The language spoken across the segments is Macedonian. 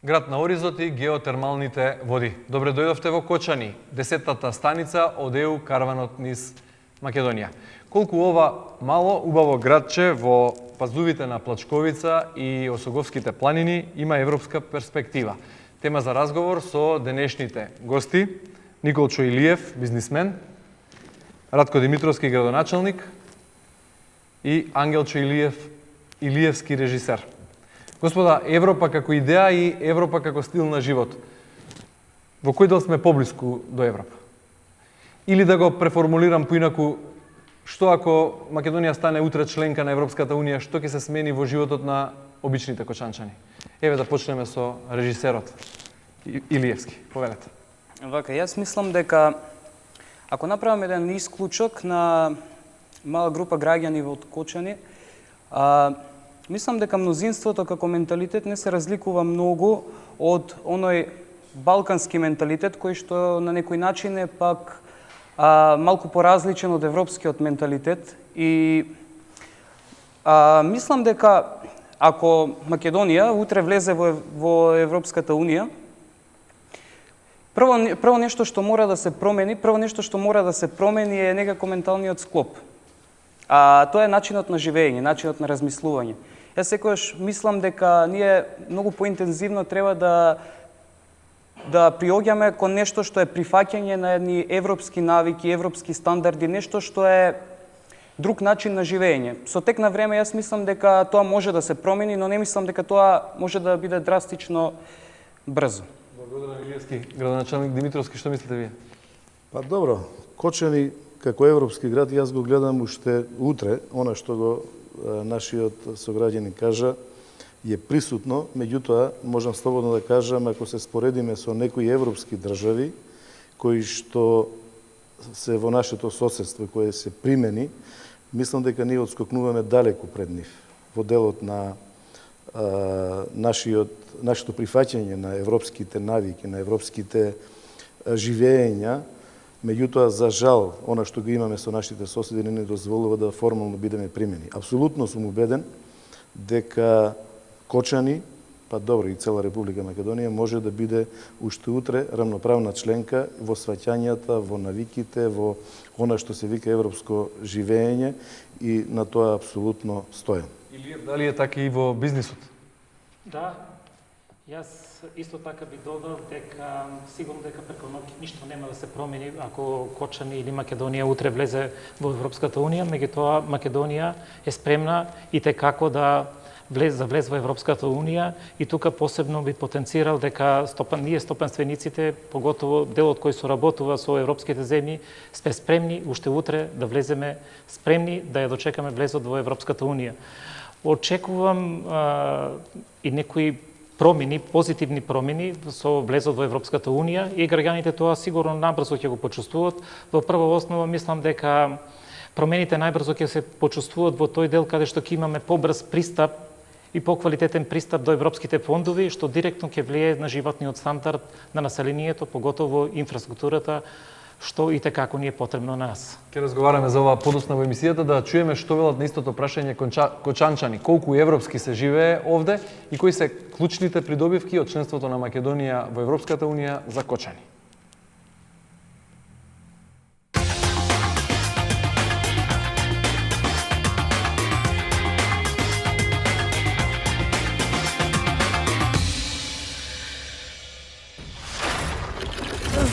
Град на Оризот и геотермалните води. Добре дојдовте во Кочани, 10-тата станица од ЕУ караванот низ Македонија. Колку ова мало, убаво градче во пазувите на Плачковица и Осоговските планини има европска перспектива. Тема за разговор со денешните гости: Николчо Илиев, бизнисмен, Радко Димитровски, градоначелник, и Ангелчо Илиев, илиевски режисер. Господа, Европа како идеја и Европа како стил на живот. Во кој дел сме поблиску до Европа? Или да го преформулирам поинаку, што ако Македонија стане утре членка на Европската Унија, што ќе се смени во животот на обичните кочанчани? Еве да почнеме со режисерот Илиевски. Повелете. Вака, јас мислам дека ако направиме еден исклучок на мала група граѓани во Кочани, мислам дека мнозинството како менталитет не се разликува многу од оној балкански менталитет кој што на некој начин е пак малку поразличен од европскиот менталитет. И мислам дека ако Македонија утре влезе во Европската Унија, прво нешто што мора да се промени е некако менталниот склоп. Тоа е начинот на живење, начинот на размислување. Јас секогаш мислам дека ние многу поинтензивно треба да приоѓаме кон нешто што е прифаќање на едни европски навики, европски стандарди, нешто што е друг начин на живење. Со тек на време јас мислам дека тоа може да се промени, но не мислам дека тоа може да биде драстично брзо. Благодарам, Илиевски. Градоначелник Димитровски, што мислите вие? Па добро, Кочани како европски град, јас го гледам уште утре, она што го нашиот сограѓанин кажа, е присутно, меѓутоа, можам слободно да кажам, ако се споредиме со некои европски држави, кои што се во нашето соседство, кои се примени, мислам дека ние отскокнуваме далеку пред нив, во делот на нашето прифаќање на европските навики, на европските живења. Меѓутоа, за жал, она што го имаме со нашите соседи не дозволува да формално бидеме примени. Апсолутно сум убеден дека Кочани, па добро и цела Република Македонија, може да биде уште утре рамноправна членка во сваќањата, во навиките, во она што се вика европско живење, и на тоа апсолутно стојам. Илиев, дали е така и во бизнисот? Да, јас исто така би додал дека сигурно дека преку ноќ ништо нема да се промени ако Кочани или Македонија утре влезе во Европската Унија, меѓутоа Македонија е спремна и текако да влезе во Европската Унија, и тука посебно би потенцирал дека ние стопанствениците, поготово делот кој соработува со европските земји, сме спремни уште утре да влеземе, спремни да ја дочекаме влезот во Европската Унија. Очекувам и некои промени, позитивни промени со влезот во Европската Унија, и граѓаните тоа сигурно набрзо ќе го почувствуваат. Во прва основа мислам дека промените најбрзо ќе се почувствуваат во тој дел каде што ќе имаме побрз пристап и поквалитетен пристап до европските фондови, што директно ќе влие на животниот стандард на населението, поготово инфраструктурата, што и како ни е потребно на нас. Ке разговараме за ова подоцна во емисијата, да чуеме што велат на истото прашање кочанчани. Колку европски се живее овде и кои се клучните придобивки од членството на Македонија во Европската Унија за Кочани?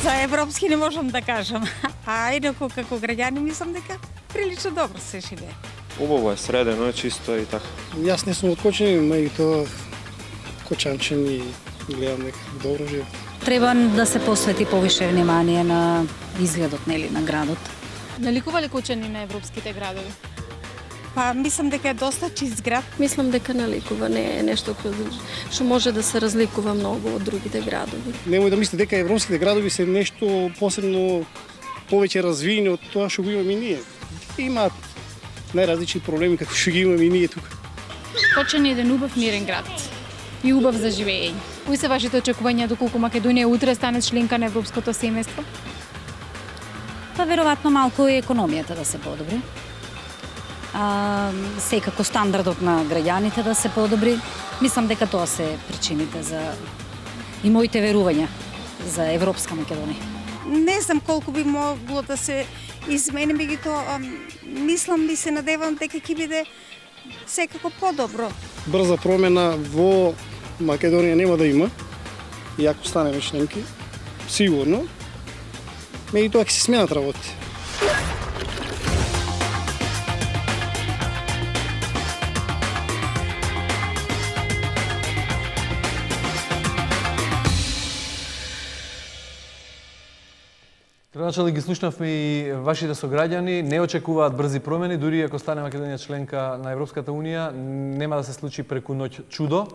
За европски не можам да кажам, а инаку како граѓани мислам дека прилично добро се живее. Убаво е, средено е, чисто и така. Јас не сум од Кочани, меѓутоа кочанчани гледам дека добро живе. Треба да се посвети повише внимание на изгледот, нели, на градот. Наликува ли Кочани на европските градови? Па мислам дека е доста чист град. Мислам дека наликува, не е нешто што може да се разликува многу од другите градови. Немој да мислите дека европските градови се нешто посебно повеќе развиени од тоа што го имаме и ние. Имаат најразлични проблеми како што ги имаме и ние тука. Кочани е еден убав мирен град и убав за живење. Кои се вашите очекувања доколку Македонија утре стане членка на европското семејство? Па веројатно малку и економијата да се подобри. секако стандардот на граѓаните да се подобри. Мислам дека тоа се причините за и моите верувања за европска Македонија. Не знам колку би могло да се измени, меѓутоа мислам и се надевам дека ќе биде секако подобро. Брза промена во Македонија нема да има, и ако станеме членки, сигурно. Меѓутоа ќе се сменат работи. Градоначалник, ги слушнавме и вашите сограѓани, не очекуваат брзи промени, дури ако стане Македонија членка на Европската Унија, нема да се случи преку ноќ чудо.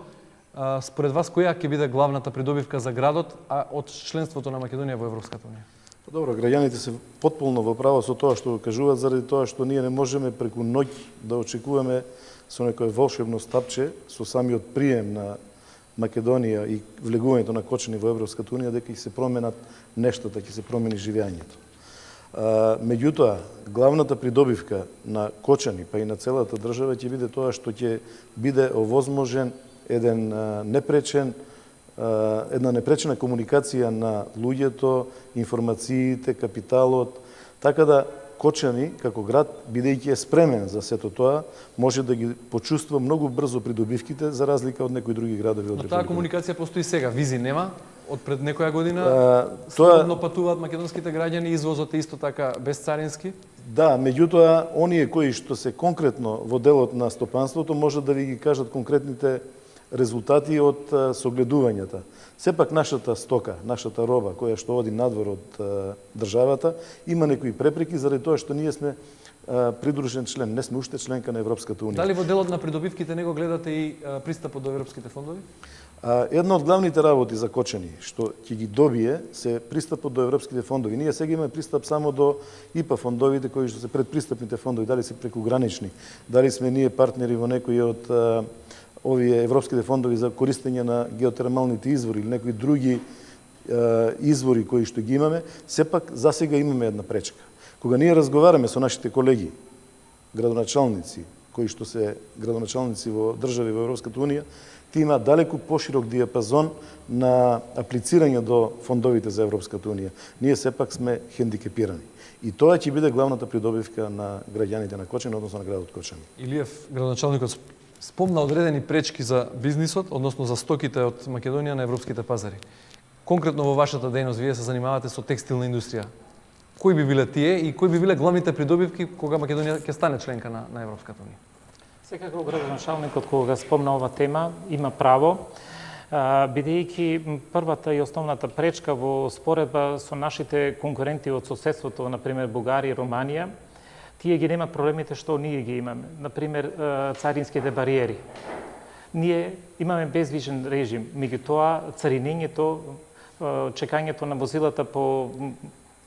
Според вас, која ќе биде главната придобивка за градот од членството на Македонија во Европската Унија? Добро, граѓаните се потполно во право со тоа што кажуваат, заради тоа што ние не можеме преку ноќ да очекуваме со некое волшебно стапче, со самиот прием на Македонија и влегувањето на кочани во Европската Унија, дека ќе се променат нештата, ќе се промени живеањето. Меѓутоа, главната придобивка на кочани, па и на целата држава, ќе биде тоа што ќе биде овозможен една непречена комуникација на луѓето, информациите, капиталот, така да Кочани, како град, бидејќи е спремен за сето тоа, може да ги почувствува многу брзо придобивките, за разлика од некои други градови од Републиката. Но таа комуникација постои сега, визи нема? Од пред некоја година слободно патуваат македонските граѓани, извозот е исто така безцарински? Да, меѓутоа, оние кои што се конкретно во делот на стопанството, може да ви ги кажат конкретните резултати од согледувањата. Сепак нашата стока, нашата роба, која што оди надвор од државата, има некои препреки заради тоа што ние сме придружен член, не сме уште членка на Европската Унија. Дали во делот на придобивките него гледате и пристапот до европските фондови? Една од главните работи за Кочани, што ќе ги добие, се пристапот до европските фондови. Ние сега имаме пристап само до ИПА фондовите, кои што се предпристапните фондови, дали се прекугранични, дали сме ние партнери во некои од овие европските фондови за користење на геотермалните извори или некои други извори кои што ги имаме, сепак за сега имаме една пречка. Кога ние разговараме со нашите колеги, градоначалници, кои што се градоначалници во држави во Европската Унија, тие имаат далеку поширок диапазон на аплицирање до фондовите за Европската Унија. Ние сепак сме хендикепирани. И тоа ќе биде главната придобивка на граѓаните на Кочани, односно на градот Кочани. Илиев, градоначалникот, спомна одредени пречки за бизнисот, односно за стоките од Македонија на европските пазари. Конкретно во вашата дејност, вие се занимавате со текстилна индустрија. Кои би биле тие и кои би биле главните придобивки кога Македонија ќе стане членка на Европската Унија? Секако градоначалникот кога спомна ова тема има право, бидејќи првата и основната пречка во споредба со нашите конкуренти од соседството, например Бугарија и Руманија, тие ги немат проблемите што ние ги имаме. Например, царинските бариери. Ние имаме безвижен режим, меѓутоа царинењето, чекањето на возилата по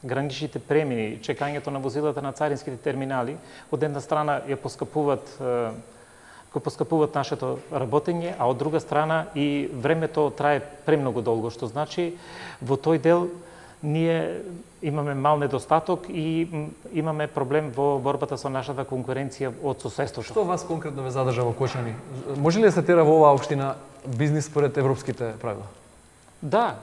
граничните премини, чекањето на возилата на царинските терминали, од една страна ја поскапуваат нашето работење, а од друга страна и времето трае премногу долго, што значи во тој дел ние имаме мал недостаток и имаме проблем во борбата со нашата конкуренција од соседството. Што вас конкретно ве задржа во Кочани? Може ли да се тера во оваа општина бизнис според европските правила? Да,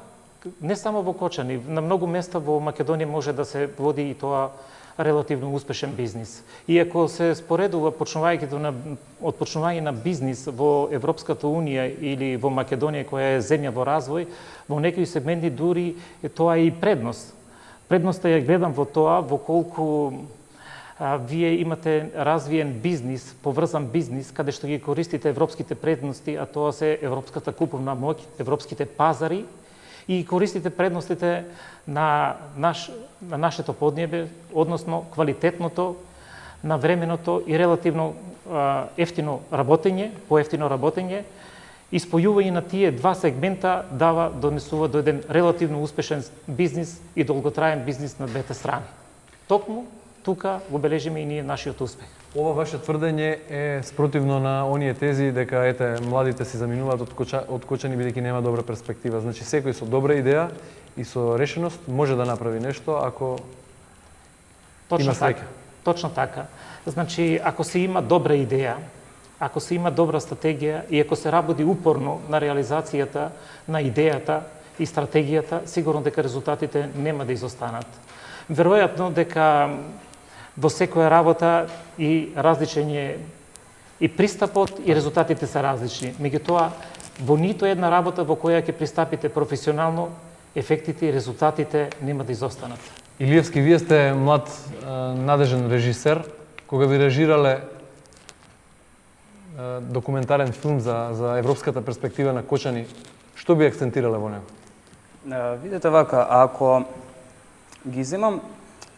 не само во Кочани, на многу места во Македонија може да се води и тоа релативно успешен бизнис. И ако се споредува од почнување на бизнис во Европската Унија или во Македонија која е земја во развој, во некои сегменти дури тоа е и предност. Предноста ја гледам во тоа, во колку вие имате развиен бизнис, поврзан бизнис, каде што ги користите европските предности, а тоа се европската куповна моќ, европските пазари, и користите предностите на нашето поднебе, односно квалитетното, навременото и релативно ефтино работење, поевтино работење, и спојување на тие два сегмента донесува до еден релативно успешен бизнис и долготраен бизнис на двете страни. Токму тука го бележиме и ние нашиот успех. Ова ваше тврдење е спротивно на оние тези дека ете младите се заминуваат од Кочани бидејќи нема добра перспектива. Значи секој со добра идеја и со решеност може да направи нешто ако има среќа. Точно така. Значи ако се има добра идеја, ако се има добра стратегија и ако се работи упорно на реализацијата на идејата и стратегијата, сигурно дека резултатите нема да изостанат. Веројатно дека во секоја работа и различен е и пристапот и резултатите се различни. Меѓутоа, во нито една работа во која ќе пристапите професионално, ефектите и резултатите нема да изостанат. Илиевски, вие сте млад надежен режисер. Кога ви режирале документарен филм за европската перспектива на Кочани, што би акцентирале во него? Видете вака, ако ги земам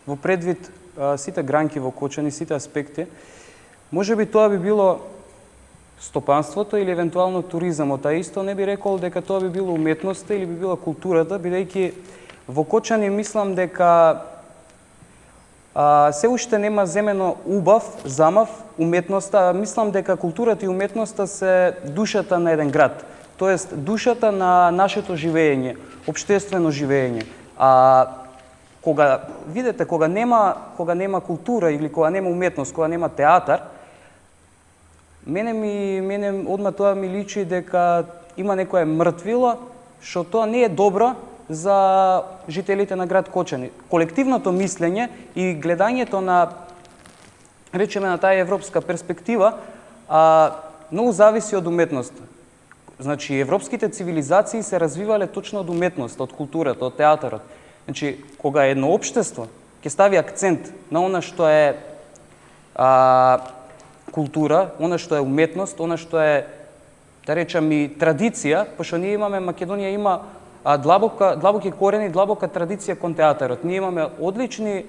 во предвид сите гранки во Кочани, сите аспекти, може би тоа би било стопанството или евентуално туризамот, а исто не би рекол дека тоа би било уметноста или би била културата, бидејќи во Кочани мислам дека се уште нема земено убав, замав, уметноста. Мислам дека културата и уметноста се душата на еден град. Тоест, душата на нашето живење, општествено живење. Видете, кога нема култура или кога нема уметност, кога нема театар, мене одма тоа ми личи дека има некоја мртвила, што тоа не е добро за жителите на град Кочани. Колективното мислење и гледањето на, речеме, на таа европска перспектива, многу зависи од уметноста. Значи, европските цивилизации се развивале точно од уметност, од културата, од театарот. Значи, кога едно општество ќе стави акцент на она што е култура, она што е уметност, она што е, да речам, и традиција, пошто ние имаме, Македонија има длабоки корени, длабока традиција кон театарот. Ние имаме одлични,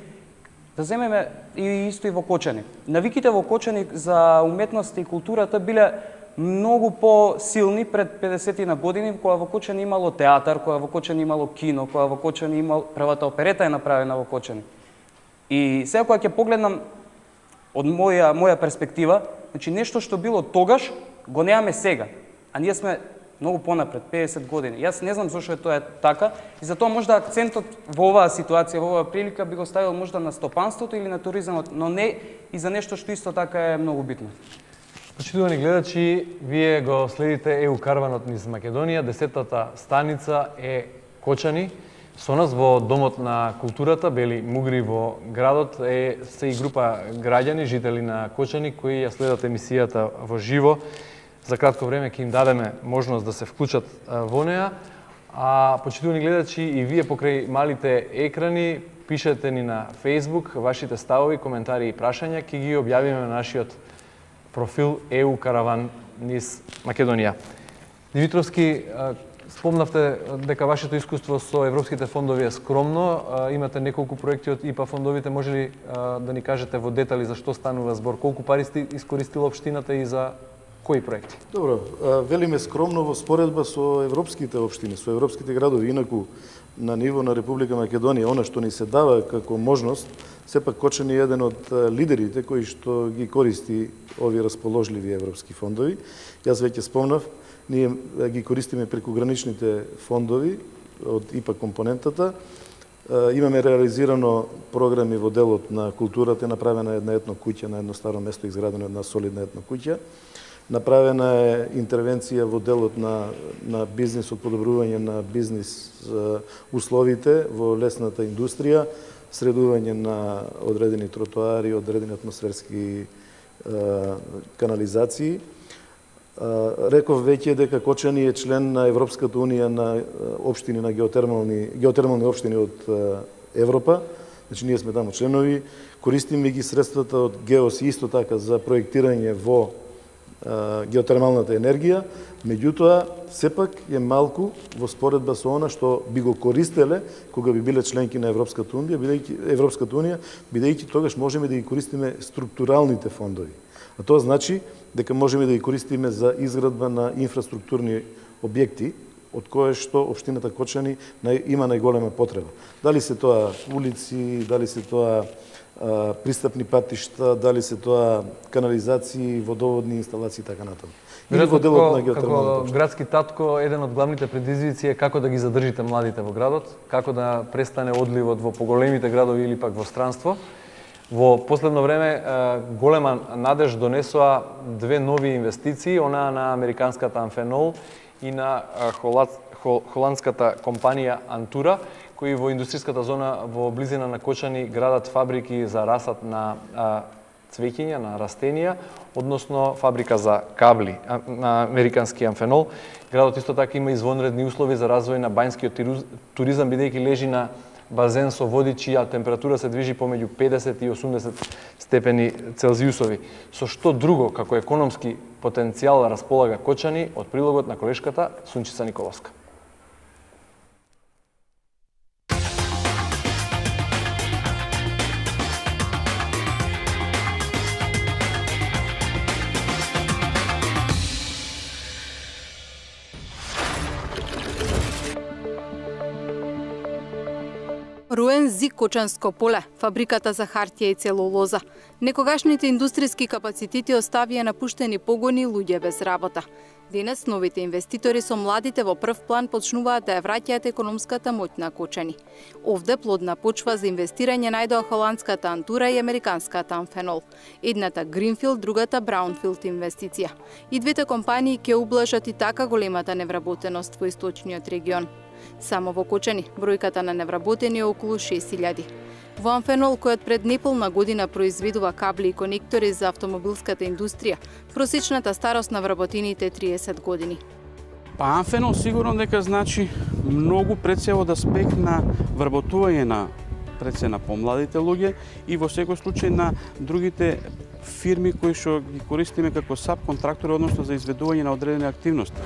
да земеме и исто и во Кочани. Навиките во Кочани за уметност и културата биле многу по-силни пред 50 години, кога во Кочани имало театар, кога во Кочани имало кино, кога во Кочани имало првата оперета е направена во Кочани. И сега кога ќе погледнам од моја перспектива, значи нешто што било тогаш го немаме сега, а ние сме многу понапред, 50 години. Јас не знам зошто е тоа така и затоа можда акцентот во оваа ситуација, во оваа прилика би го ставил можда на стопанството или на туризмот, но не и за нешто што исто така е многу битно. Почитувани гледачи, вие го следите ЕУ Караванот низ Македонија, 10-та станица е Кочани. Со нас во Домот на културата Бели Мугри во градот се и група граѓани, жители на Кочани, кои ја следат емисијата во живо. За кратко време ќе им дадеме можност да се вклучат во неа. А почитувани гледачи, и вие покрај малите екрани пишете ни на Facebook вашите ставови, коментари и прашања, ќе ги објавиме на нашиот профил ЕУ Караван низ Македонија. Димитровски, спомнавте дека вашето искуство со европските фондови е скромно. Имате неколку проекти од ИПА фондовите. Може ли да ни кажете во детали за што станува збор? Колку пари сте искористила општината и за кои проекти? Добро, велиме скромно во споредба со европските општини, со европските градови. Инаку, на ниво на Република Македонија, она што ни се дава како можност, сепак Кочани е еден од лидерите кои што ги користи овие расположливи европски фондови. Јас веќе спомнав, ние ги користиме преку граничните фондови од ИПА компонентата. Имаме реализирано програми во делот на културата, направена една етно куќа на едно старо место, изградена една солидна етно куќа. Направена е интервенција во делот на бизнисот, подобрување на бизнис условите во лесната индустрија, средување на одредени тротоари, одредени атмосферски канализации. Реков веќе дека Кочани е член на Европската унија на општини на геотермални општини од Европа. Значи ние сме таму членови, користиме ги средствата од ГЕОС исто така за проектирање во геотермалната енергија, меѓутоа сепак е малку во споредба со она што би го користеле кога би биле членки на Европската унија, бидејќи тогаш можеме да ги користиме структуралните фондови. А тоа значи дека можеме да ги користиме за изградба на инфраструктурни објекти, од кое што општината Кочани има најголема потреба. Дали се тоа улици, дали се тоа пристапни патишта, дали се тоа канализации, водоводни инсталации и така натаму. Како градски татко, еден од главните предизвици е како да ги задржите младите во градот, како да престане одливот во поголемите градови или пак во странство. Во последно време голема надеж донесоа две нови инвестиции, онаа на американската Амфенол и на холандската компанија Антура, кои во индустријската зона во близина на Кочани градат фабрики за расад на цвеќиња, на растенија, односно фабрика за кабли на американски амфенол. Градот исто така има извонредни услови за развој на бањскиот туризам, бидејќи лежи на базен со води чија температура се движи помеѓу 50 и 80 степени Целзиусови. Со што друго како економски потенцијал располага Кочани од прилогот на колешката Сунчица Николовска. Руен ЗИК Кочанско поле, фабриката за хартија и целулоза. Некогашните индустријски капацитети оставија напуштени погони и луѓе без работа. Денес новите инвеститори со младите во прв план почнуваат да ја враќаат економската моќ на Кочани. Овде плодна почва за инвестирање најдоа холандската Антура и американската Амфенол. Едната Гринфилд, другата Браунфилд инвестиција. И двете компании ќе ублажат и така големата невработеност во источниот регион. Само во Кочани бројката на невработени е околу 6000. Во Амфенол, којот пред неполна година произведува кабли и конектори за автомобилската индустрија, просечната старост на вработените е 30 години. Па Амфенол сигурно дека значи многу пред се од аспект на вработување на пред се на помладите луѓе и во секој случај на другите фирми кои што ги користиме како сабконтрактори, односно за изведување на одредени активности.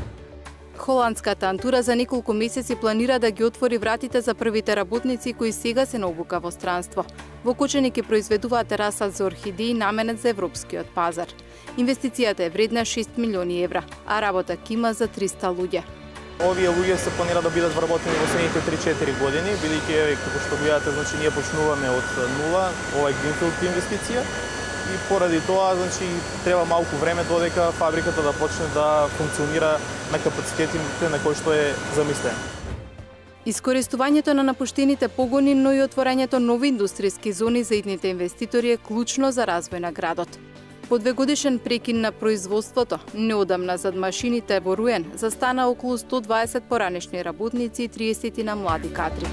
Холандската Антура за неколку месеци планира да ги отвори вратите за првите работници кои сега се на обука во странство. Во Кочани ќе произведуваат расад за орхидеи наменет за европскиот пазар. Инвестицијата е вредна 6 милиони евра, а работа ќе има за 300 луѓе. Овие луѓе се планира да бидат вработени во следните 3-4 години, бидејќи како што видите, значи ние почнуваме од нула, ова е Гринфилд инвестиција. И поради тоа, значи, треба малку време додека фабриката да почне да функционира на капацитетите на кои што е замислен. Искористувањето на напуштените погони, но и отворањето нови индустријски зони за идните инвеститори е клучно за развој на градот. По 2-годишен прекин на производството, неодамна зад машините во Руен застана околу 120 поранешни работници и 30 на млади кадри.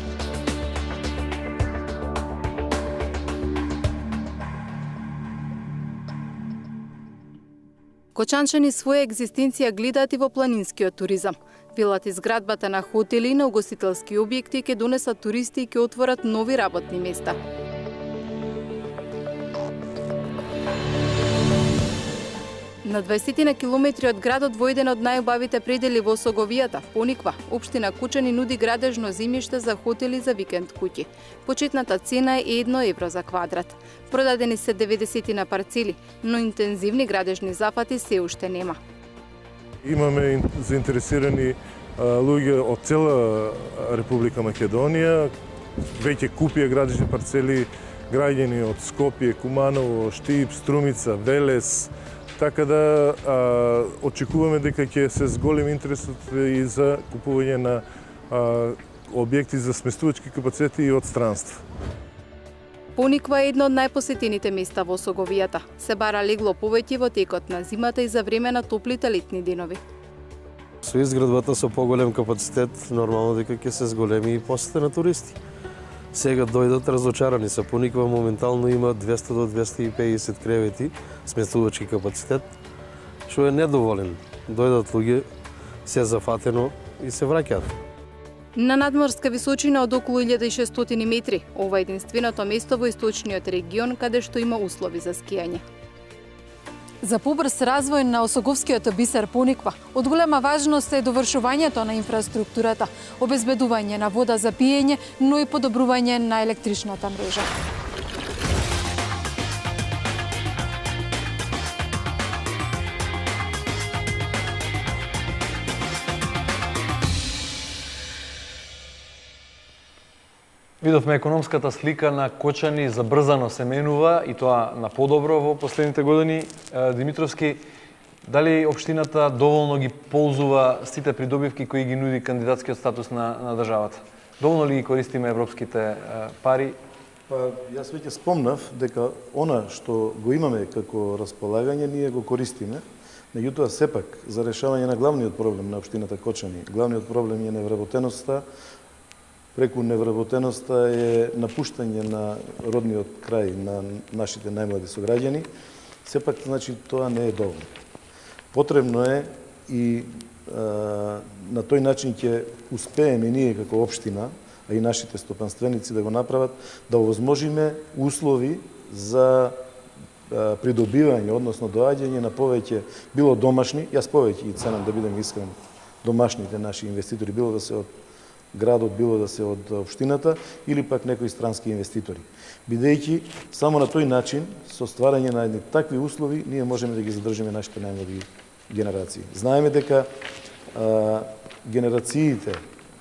Кочанчани своја екзистенција гледаат и во планинскиот туризам. Велат изградбата на хотели и на угостителски објекти ќе донесат туристи и ќе отворат нови работни места. На 20 на километри од градот во еден од најубавите предели во Осоговијата, Пониква, општина Кочани нуди градежно земјиште за хотели за викенд куќи. Почетната цена е 1 евро за квадрат. Продадени се 90 на парцели, но интензивни градежни зафати се уште нема. Имаме заинтересирани луѓе од цела Република Македонија, веќе купија градежни парцели граѓени од Скопје, Куманово, Штип, Струмица, Велес. Така да очекуваме дека ќе се зголеми интересот и за купување на објекти за сместувачки капацитети и од странство. Пониква е едно од најпосетените места во Осоговијата. Се бара легло повеќе во текот на зимата и за време на топлите летни денови. Со изградбата со поголем капацитет, нормално дека ќе се зголеми и посета на туристи. Сега дојдат разочарани се. Пониква моментално има 200 до 250 кревети, сместувачки капацитет, што е недоволен. Дојдат луѓе, се зафатено и се враќаат. На надморска височина од околу 1600 метри, ова е единственото место во источниот регион каде што има услови за скијање. За побрз развој на Осоговскиот бисер Пониква, од голема важност е довршувањето на инфраструктурата, обезбедување на вода за пиење, но и подобрување на електричната мрежа. Видовме економската слика на Кочани забрзано се менува и тоа на подобро во последните години. Димитровски, дали општината доволно ги ползува сите придобивки кои ги нуди кандидатскиот статус на државата? Доволно ли ги користиме европските пари? Па, јас веќе спомнав дека она што го имаме како располагање, ние го користиме. Меѓутоа, сепак, за решавање на главниот проблем на општината Кочани, главниот проблем е невработеноста. Преку невработеноста е напуштање на родниот крај на нашите најмлади сограѓани. Сепак, значи, тоа не е доволно. Потребно е и на тој начин ќе успееме ние како општина, а и нашите стопанственици да го направат, да овозможиме услови за придобивање, односно доаѓање на повеќе, било домашни, јас повеќе и ценам да бидем искрен, домашните наши инвеститори, било да се од градот, било да се од општината, или пак некои странски инвеститори. Бидејќи само на тој начин, со стварање на едни такви услови, ние можеме да ги задржиме нашите најмлади генерации. Знаеме дека генерациите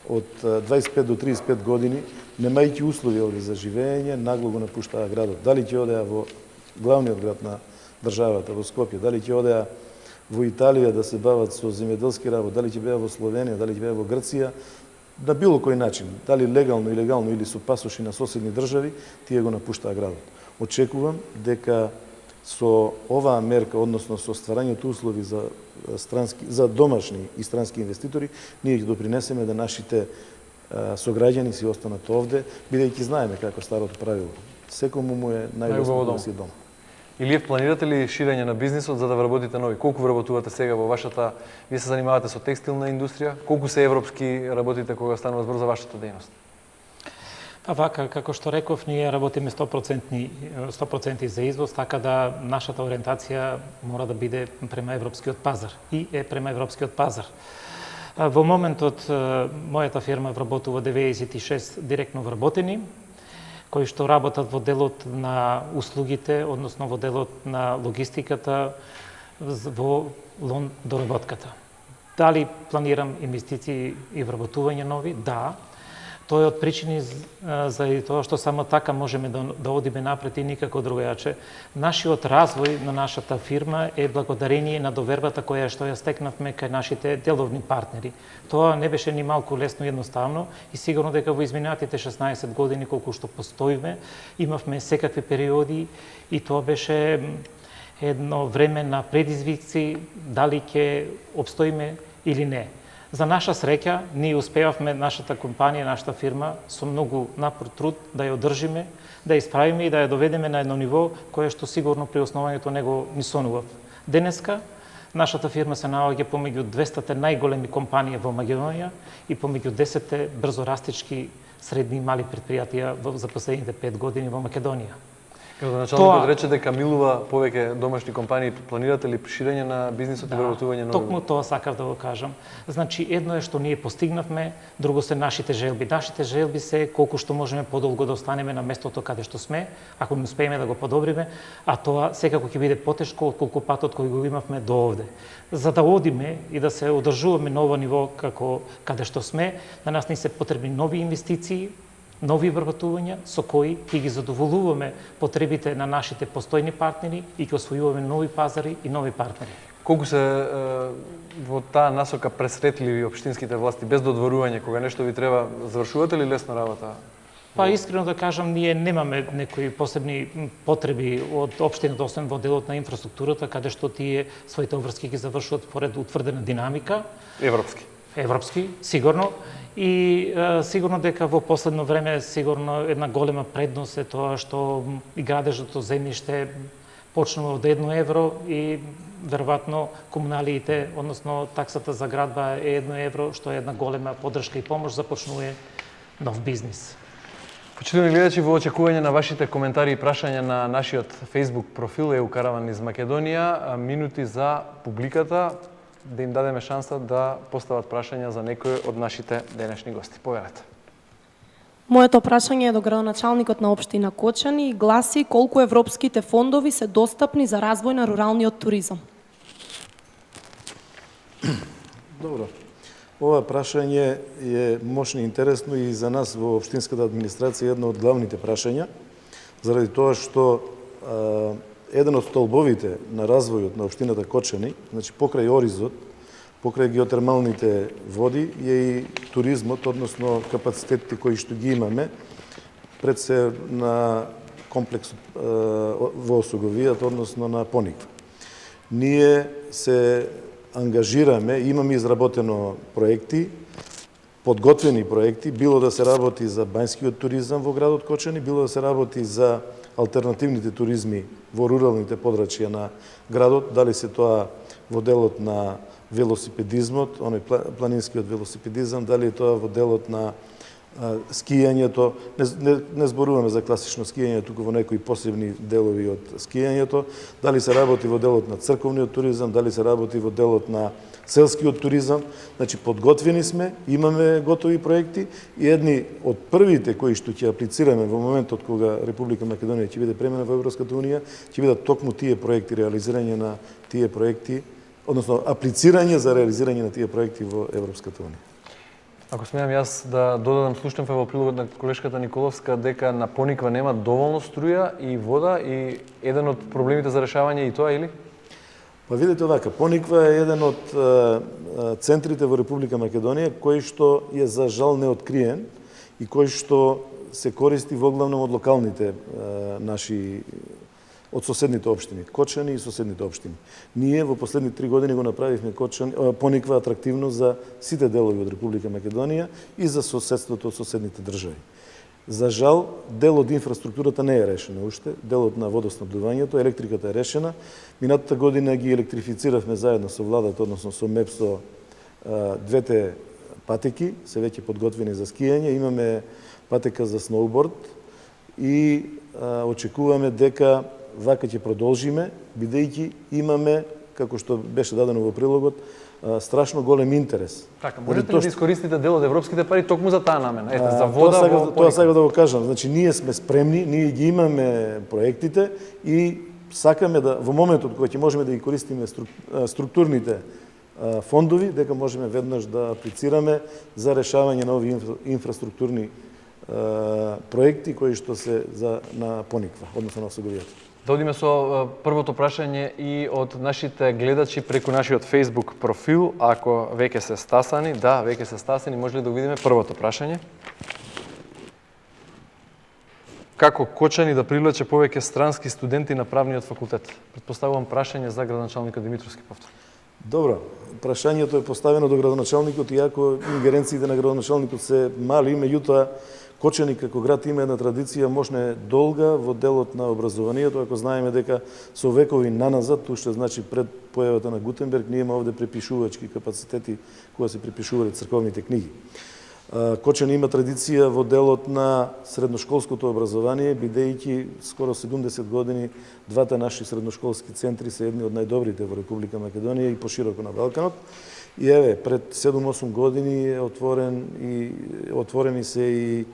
од 25 до 35 години, немајќи услови овде за живење, нагло го напуштаа градот. Дали ќе одеа во главниот град на државата, во Скопје, дали ќе одеа во Италија да се бават со земјоделски работи, дали ќе беа во Словенија, дали ќе беа во Грција, на било кој начин, дали легално или легално или со пасоши на соседни држави, тие го напуштаа градот. Очекувам дека со оваа мерка, односно со стварањето услови за домашни и странски инвеститори, ние ќе допринесеме да нашите сограѓани си останат овде, бидејќи знаеме како старото правило. Секому му е најубаво да си дома. Илиев, планирате ли ширење на бизнисот за да вработите нови? Колку вработувате сега во вашата... Вие се занимавате со текстилна индустрија? Колку се европски работите кога станува збор за вашата дејност? Па вака, како што реков, ние работиме 100% за извоз, така да нашата ориентација мора да биде према европскиот пазар и е према европскиот пазар. Во моментот мојата фирма вработува 96 директно вработени, кои што работат во делот на услугите, односно во делот на логистиката, во лон доработката. Дали планирам инвестиции и вработување нови? Да. Тоа е од причини за тоа што само така можеме да одиме напред и никако другојаче. Нашиот развој на нашата фирма е благодарение на довербата која што ја стекнавме кај нашите деловни партнери. Тоа не беше ни малку лесно и едноставно и сигурно дека во изминатите 16 години колку што постоиме, имавме секакви периоди и тоа беше едно време на предизвици дали ќе обстоиме или не. За наша среќа, ние успеавме нашата компанија, нашата фирма, со многу напор труд да ја одржиме, да ја исправиме и да ја доведеме на едно ниво кое што сигурно при основањето него ни сонував. Денеска, нашата фирма се наоѓа помеѓу 200 најголеми компании во Македонија и помеѓу 10 брзо растички средни и мали предпријатија за последните 5 години во Македонија. Началникот рече дека милува повеќе домашни компании. Планирате ли ширење на бизнисот и вработување нови? Токму тоа сакав да го кажам. Значи, едно е што ние постигнавме, друго се нашите желби. Нашите желби се колку што можеме подолго да останеме на местото каде што сме, ако не успееме да го подобриме, а тоа секако ќе биде потешко отколку патот кој го имавме до овде. За да одиме и да се одржуваме на ово ниво како каде што сме, на нас ни се потребни нови инвестиции, нови вработувања со кои ќе ги задоволуваме потребите на нашите постојни партнери и ќе освојуваме нови пазари и нови партнери. Колку се во таа насока пресретливи општинските власти без додворување кога нешто ви треба, завршувате ли лесно работа? Па искрено да кажам, ние немаме некои посебни потреби од општината, освен во делот на инфраструктурата, каде што тие своите обврски ги завршуваат според утврдена динамика. Европски, сигурно. И сигурно дека во последно време сигурно една голема предност е тоа што и градежното земјиште почнува од 1 евро и веројатно комуналиите, односно таксата за градба е 1 евро, што е една голема поддршка и помош за почнување нов бизнис. Почитувани гледачи, во очекување на вашите коментари и прашања на нашиот Facebook профил ЕУ Караван из Македонија, минути за публиката, да им дадеме шанса да постават прашања за некој од нашите денешни гости. Поверете. Моето прашање е до градоначалникот на општина Кочани и гласи колку европските фондови се достапни за развој на руралниот туризам. Добро. Ова прашање е мощно интересно и за нас во општинската администрација едно од главните прашања, заради тоа што еден од столбовите на развојот на општината Кочани, значи покрај оризот, покрај геотермалните води, е и туризмот, односно капацитетите кои што ги имаме пред се на комплексот во Осоговијата, односно на Пониква. Ние се ангажираме, имаме изработено проекти, подготвени проекти, било да се работи за бањскиот туризам во градот Кочани, било да се работи за алтернативните туризми во руралните подрачја на градот, дали се тоа во делот на велосипедизмот, оној планинскиот велосипедизам, дали е тоа во делот на скијањето, не зборуваме за класично скијање, туку во некои посебни делови од скијањето, дали се работи во делот на црковниот туризам, дали се работи во делот на селскиот туризам. Значи, подготвени сме, имаме готови проекти и едни од првите кои што ќе аплицираме во моментот кога Република Македонија ќе биде премена во Европската Унија, ќе бидат токму тие проекти, реализирање на тие проекти, односно аплицирање за реализирање на тие проекти во Европската Унија. Ако смеам јас да додадам, слушнав во прилогот на колешката Николовска дека на Пониква нема доволно струја и вода и еден од проблемите за решавање и тоа, или? Па видите овака, Пониква е еден од центрите во Република Македонија кој што е за жал неоткриен и кој што се користи во главном од локалните наши, од соседните општини, Кочани и соседните општини. Ние во последните 3 години го направивме Пониква атрактивно за сите делови од Република Македонија и за соседството од соседните држави. За жал, дел од инфраструктурата не е решена уште, делот на водоснабдувањето, електриката е решена. Минатата година ги електрифициравме заедно со владата, односно со МЕПСО, двете патеки, се веќе подготвени за скијање. Имаме патека за сноуборд и очекуваме дека вака ќе продолжиме, бидејќи имаме, како што беше дадено во прилогот, страшно голем интерес. Така, можете ли да искористите дел од европските пари токму за таа намена? Ете, за вода во Пониква. Тоа сега да го кажам. Значи, ние сме спремни, ние ги имаме проектите и сакаме да, во моментот кога ќе можеме да ги користиме структурните фондови, дека можеме веднаш да аплицираме за решавање на овие инфраструктурни проекти кои што се на Пониква, односно на Осоговијата. Да одиме со првото прашање и од нашите гледачи преку нашиот Facebook профил, ако веќе се стасани. Да, веќе се стасани, може ли да го видиме првото прашање? Како Кочани да привлече повеќе странски студенти на правниот факултет? Претпоставувам прашање за градоначалникот Димитровски повтор. Добро, прашањето е поставено до градоначалникот, иако ингеренциите на градоначалникот се мали, меѓутоа Кочани како град има една традиција можна долга во делот на образованието, ако знаеме дека со векови наназад, уште значи пред појавата на Гутенберг, ние имаме овде препишувачки капацитети кога се препишувале црковните книги. Кочани има традиција во делот на средношколското образование, бидејќи скоро 70 години двата наши средношколски центри се едни од најдобрите во Република Македонија и пошироко на Балканот. И еве, пред 7-8 години е отворени се и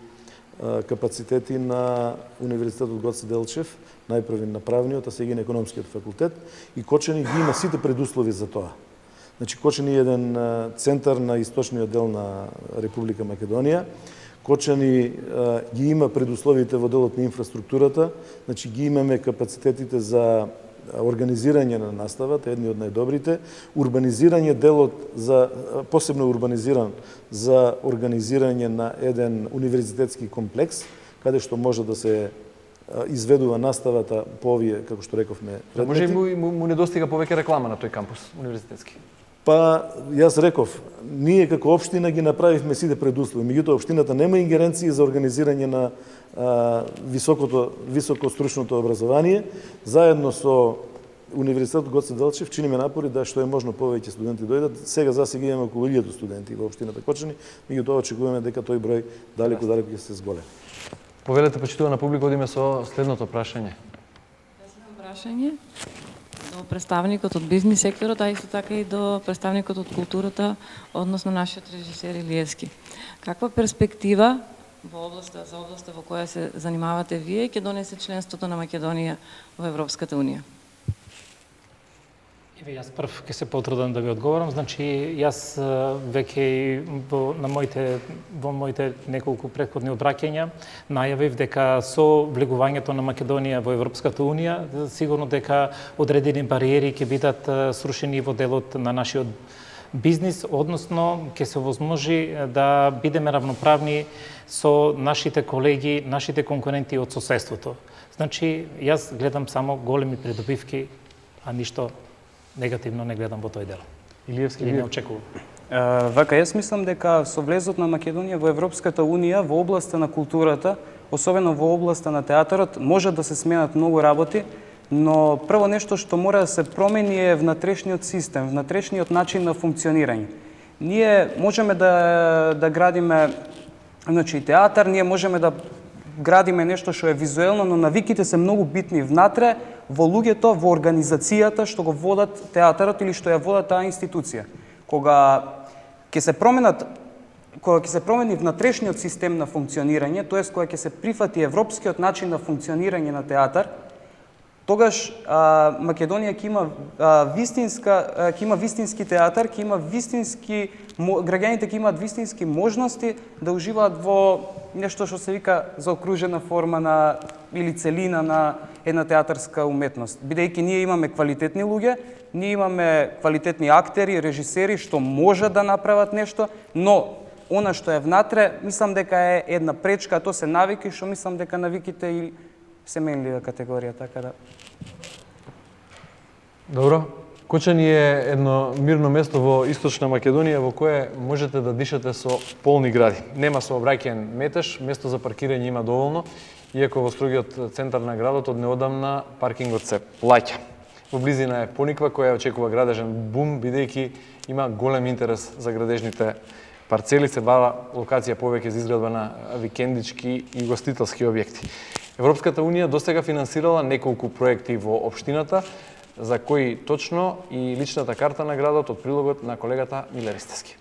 капацитети на Универзитетот Гоце Делчев, најпрви на правниот, а сега и на економскиот факултет, и Кочани ги има сите предуслови за тоа. Значи, Кочани е еден центар на источниот дел на Република Македонија. Кочани ги има предусловите во делот на инфраструктурата, значи ги имаме капацитетите за организирање на наставата, едни од најдобрите, урбанизирање делот за посебно урбанизиран за организирање на еден универзитетски комплекс, каде што може да се изведува наставата по овие, како што рековме, предмети. Може и му недостига повеќе реклама на тој кампус универзитетски. Па, јас реков, ние како општина ги направивме сите предуслови, меѓутоа општината нема ингеренции за организирање на високо стручното образование. Заедно со Универзитетот Гоце Делчев чиниме напори да што е можно повеќе студенти дојдат. Сега засега имаме околу 1000 студенти во општината Кочани, меѓутоа очекуваме дека тој број далеку ќе се зголеми. Повелете, почитувана публика, одиме со следното прашање. Прашање до представникот од бизнис секторот, а исто така и до представникот од културата, односно нашиот режисер Илиевски. Каква перспектива за областа во која се занимавате вие ќе донесе членството на Македонија во Европската Унија? Јас прв ќе се потрудам да ви одговорам. Значи, јас веќе во моите неколку претходни обраќања најавив дека со влегувањето на Македонија во Европската Унија, сигурно дека одредени бариери ќе бидат срушени во делот на нашиот бизнис, односно ќе се возможи да бидеме равноправни со нашите колеги, нашите конкуренти од соседството. Значи, јас гледам само големи придобивки, а ништо негативно не гледам во тој дел. Илиевски, Или вие? не очекувам. Вака, јас мислам дека со влезот на Македонија во Европската Унија во областа на културата, особено во областа на театарот, може да се сменат многу работи, но прво нешто што мора да се промени е внатрешниот систем, внатрешниот начин на функционирање. Ние можеме да градиме театар, ние можеме да градиме нешто што е визуелно, но навиките се многу битни внатре во луѓето, во организацијата што го водат театарот или што ја водат таа институција. Кога ќе се промени внатрешниот систем на функционирање, тоест кога ќе се прифати европскиот начин на функционирање на театар, тогаш Македонија ќе има вистински театар, ќе има вистински граѓаните ќе имаат вистински можности да уживаат во нешто што се вика заокружена форма на или целина на една театарска уметност. Бидејќи ние имаме квалитетни луѓе, ние имаме квалитетни актери, режисери што можат да направат нешто, но она што е внатре, мислам дека е една пречка, тоа се навики, што мислам дека навиките и семејлива категорија, така да. Добро. Кочани е едно мирно место во Источна Македонија во кое можете да дишате со полни гради. Нема сообраќаен метеж, место за паркирање има доволно, иако во строгиот центар на градот од неодамна паркингот се плаќа. Во близина е Пониква која очекува градежен бум, бидејќи има голем интерес за градежните парцели, се бара локација повеќе за изградба на викендички и гостителски објекти. Европската Унија досега финансирала неколку проекти во општината, за кои точно и личната карта на градот од прилогот на колегата Милер Истевски.